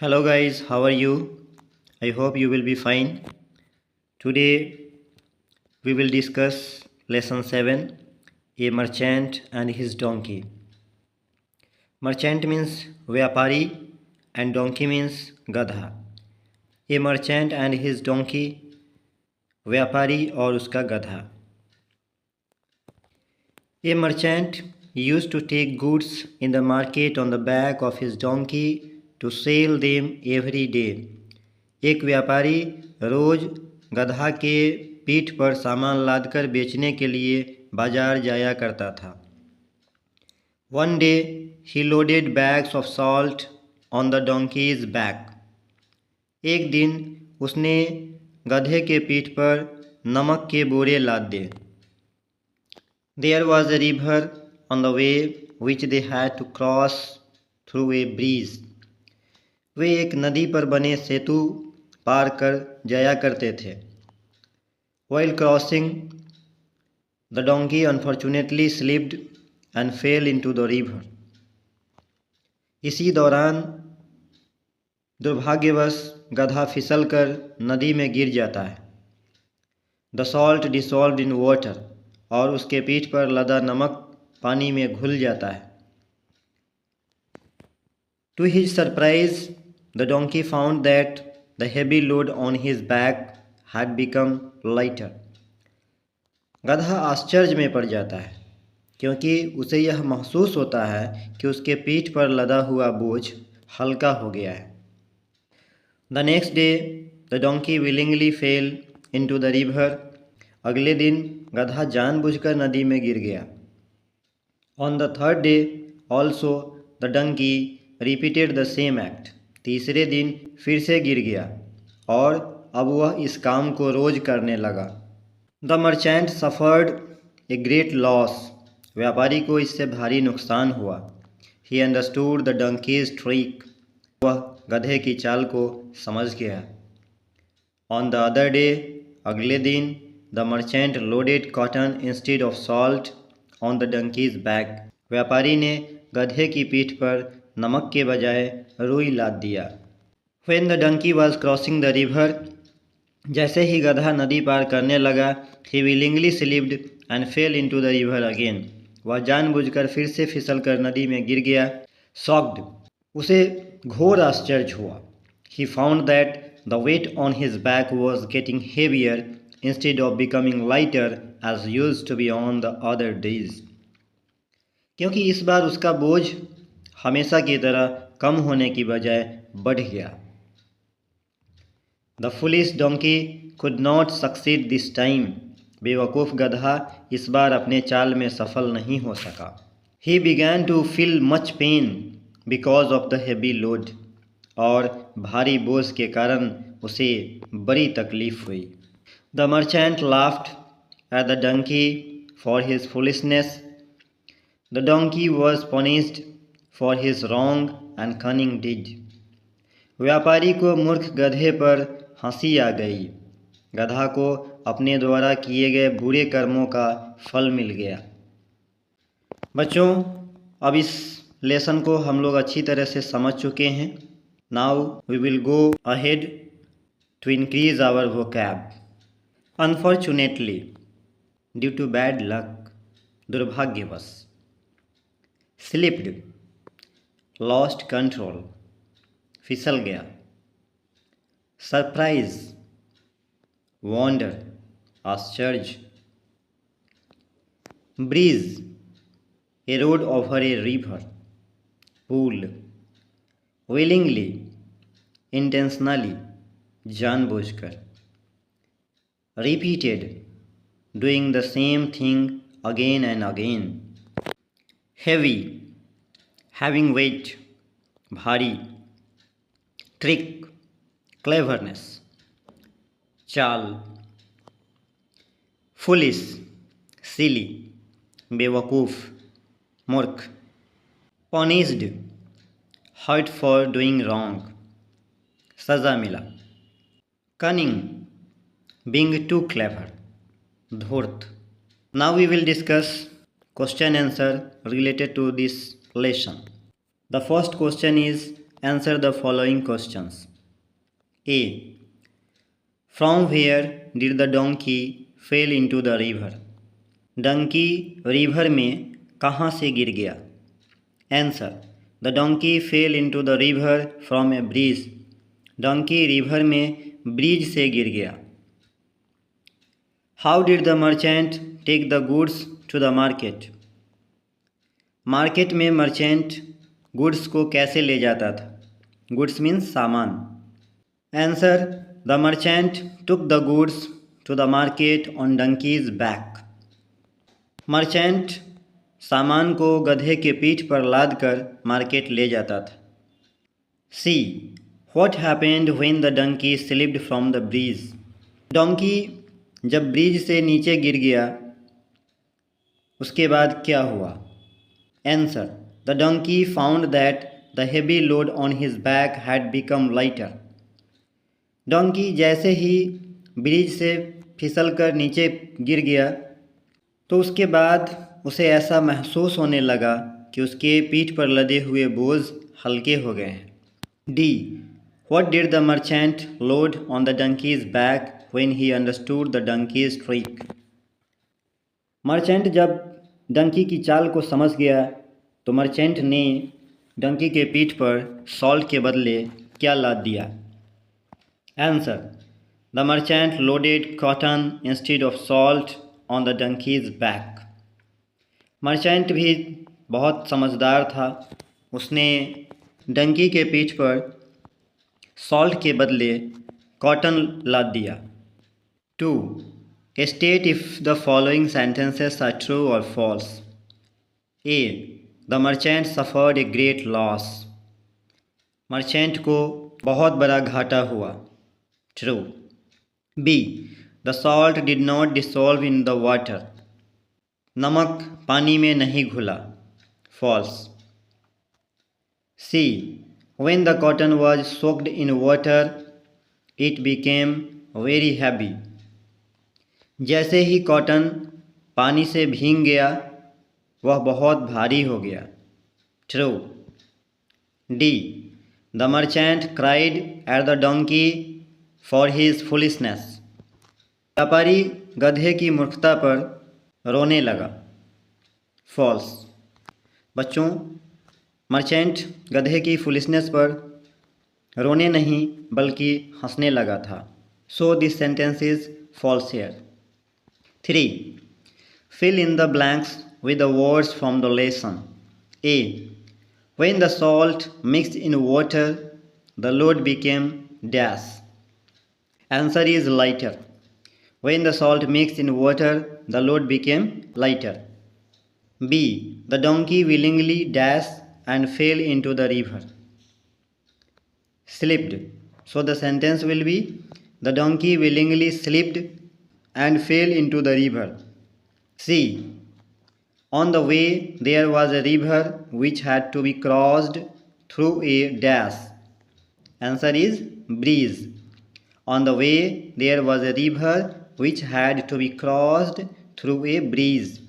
Hello guys, how are you? I hope you will be fine. Today we will discuss lesson 7, a merchant and his donkey. Merchant means vyapari and donkey means gadha. A merchant and his donkey, vyapari और उसका गधा. A merchant used to take goods in the market on the back of his donkey to sell them every day. एक व्यापारी रोज गधा के पीठ पर सामान लादकर बेचने के लिए बाजार जाया करता था. One day he loaded bags of salt on the donkey's back. एक दिन उसने गधे के पीठ पर नमक के बोरे लाद दिए. There was a river on the way which they had to cross through a breeze. वे एक नदी पर बने सेतु पार कर जाया करते थे. While crossing, the donkey unfortunately slipped and fell into the river. इसी दौरान दुर्भाग्यवश गधा फिसलकर नदी में गिर जाता है. The salt dissolved in water. और उसके पीठ पर लदा नमक पानी में घुल जाता है. To his surprise, the donkey found that the heavy load on his back had become lighter. गधा आश्चर्य में पड़ जाता है क्योंकि उसे यह महसूस होता है कि उसके पीठ पर लदा हुआ बोझ हल्का हो गया है. The next day, the donkey willingly fell into the river. अगले दिन गधा जानबूझकर नदी में गिर गया. On the third day also the donkey repeated the same act. तीसरे दिन फिर से गिर गया और अब वह इस काम को रोज करने लगा. The merchant suffered a great loss. व्यापारी को इससे भारी नुकसान हुआ. He understood the donkey's trick. वह गधे की चाल को समझ गया. On the other day, अगले दिन The merchant loaded cotton instead of salt on the donkey's back. व्यापारी ने गधे की पीठ पर नमक के बजाय रुई लाद दिया. When the donkey was crossing the river, जैसे ही गधा नदी पार करने लगा, he willingly slipped and fell into the river again. वह जानबूझकर फिर से फिसलकर नदी में गिर गया. Shocked, उसे घोर आश्चर्य हुआ. He found that the weight on his back was getting heavier instead of becoming lighter as used to be on the other days. क्योंकि इस बार उसका बोझ हमेशा की तरह कम होने की बजाय बढ़ गया. The foolish donkey could not succeed this time. बेवकूफ़ गधा इस बार अपने चाल में सफल नहीं हो सका. He began to feel much pain because of the heavy load. और भारी बोझ के कारण उसे बड़ी तकलीफ हुई. The merchant laughed at the donkey for his foolishness. The donkey was punished for his wrong and cunning deed. व्यापारी को मूर्ख गधे पर हंसी आ गई. गधा को अपने द्वारा किए गए बुरे कर्मों का फल मिल गया. बच्चों, अब इस लेसन को हम लोग अच्छी तरह से समझ चुके हैं. Now we will go ahead to increase our vocab. Unfortunately, due to bad luck, दुर्भाग्यवश. Slipped, lost control, फिसल गया. Surprise, wonder, आश्चर्य. Breeze, a road over a river, pool. Willingly, intentionally, जानबूझकर. Repeated, doing the same thing again and again. Heavy, having weight, भारी. Trick, cleverness, चाल. Foolish, silly, बेवकूफ़, मूर्ख. Punished, hurt for doing wrong, सज़ा मिला. Cunning, being too clever, धूर्त. Now we will discuss question answer related to this lesson. The first question is Answer the following questions. A. From where did the donkey fell into the river? Donkey river में कहाँ से गिर गया? Answer. The donkey fell into the river from a bridge. Donkey river में bridge से गिर गया. How did the merchant take the goods to the market? Market में मर्चेंट गुड्स को कैसे ले जाता था? गुड्स मीन्स सामान. Answer. The merchant took the goods to the market on donkey's back. Merchant सामान को गधे के पीठ पर लाद कर मार्केट ले जाता था. C. What happened when the donkey slipped from the bridge? Donkey जब ब्रिज से नीचे गिर गया उसके बाद क्या हुआ? Answer. The donkey found that the heavy load on his back had become lighter. Donkey जैसे ही ब्रिज से फिसलकर नीचे गिर गया तो उसके बाद उसे ऐसा महसूस होने लगा कि उसके पीठ पर लदे हुए बोझ हल्के हो गए हैं. D. What did the merchant load on the donkey's back when he understood the donkey's trick? Merchant जब डंकी की चाल को समझ गया तो मर्चेंट ने डंकी के पीठ पर सॉल्ट के बदले क्या लाद दिया? Answer. The merchant loaded cotton instead of salt on the donkey's back. Merchant भी बहुत समझदार था. उसने डंकी के पीठ पर सॉल्ट के बदले कॉटन लाद दिया. 2. State if the following sentences are true or false. A. The merchant suffered a great loss. Merchant को बहुत बड़ा घाटा हुआ. True. B. The salt did not dissolve in the water. नमक पानी में नहीं घुला. False. C. When the cotton was soaked in water, it became very heavy. जैसे ही कॉटन पानी से भीग गया वह बहुत भारी हो गया. True. D. The merchant cried at the donkey for his foolishness. व्यापारी गधे की मूर्खता पर रोने लगा. False. बच्चों, मर्चेंट गधे की फुलिशनेस पर रोने नहीं बल्कि हंसने लगा था. So this sentence is false here. 3. Fill in the blanks with the words from the lesson. A. When the salt mixed in water, the load became dash. Answer is lighter. When the salt mixed in water, the load became lighter. B. The donkey willingly dashed and fell into the river. Slipped. So the sentence will be, the donkey willingly slipped and fell into the river. C. On the way there was a river which had to be crossed through a dash. Answer is breeze. On the way there was a river which had to be crossed through a breeze.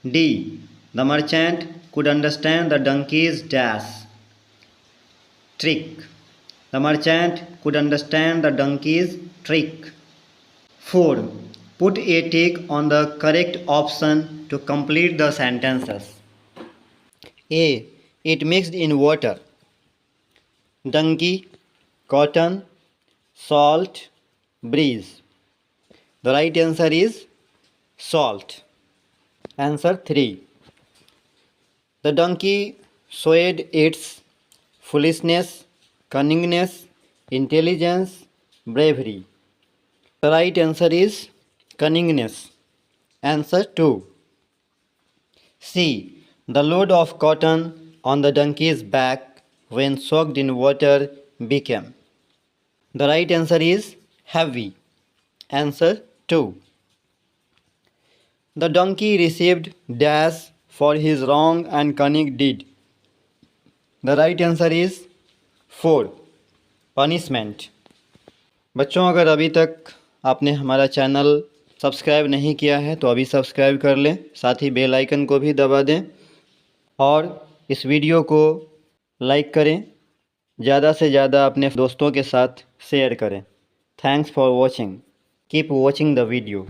D. The merchant could understand the donkey's dash. Trick. The merchant could understand the donkey's trick. 4. Put a tick on the correct option to complete the sentences. A. It mixed in water. Donkey, cotton, salt, breeze. The right answer is salt. Answer 3. The donkey showed its foolishness, cunningness, intelligence, bravery. The right answer is cunningness. Answer 2. C. The load of cotton on the donkey's back when soaked in water became. The right answer is heavy. Answer 2. The donkey received dash for his wrong and cunning deed. The right answer is 4. Punishment. बच्चों, अगर अभी तक आपने हमारा channel subscribe नहीं किया है तो अभी सब्सक्राइब कर लें. साथ ही बेल आइकन को भी दबा दें और इस वीडियो को लाइक करें. ज़्यादा से ज़्यादा अपने दोस्तों के साथ शेयर करें। Thanks for watching. Keep watching the video.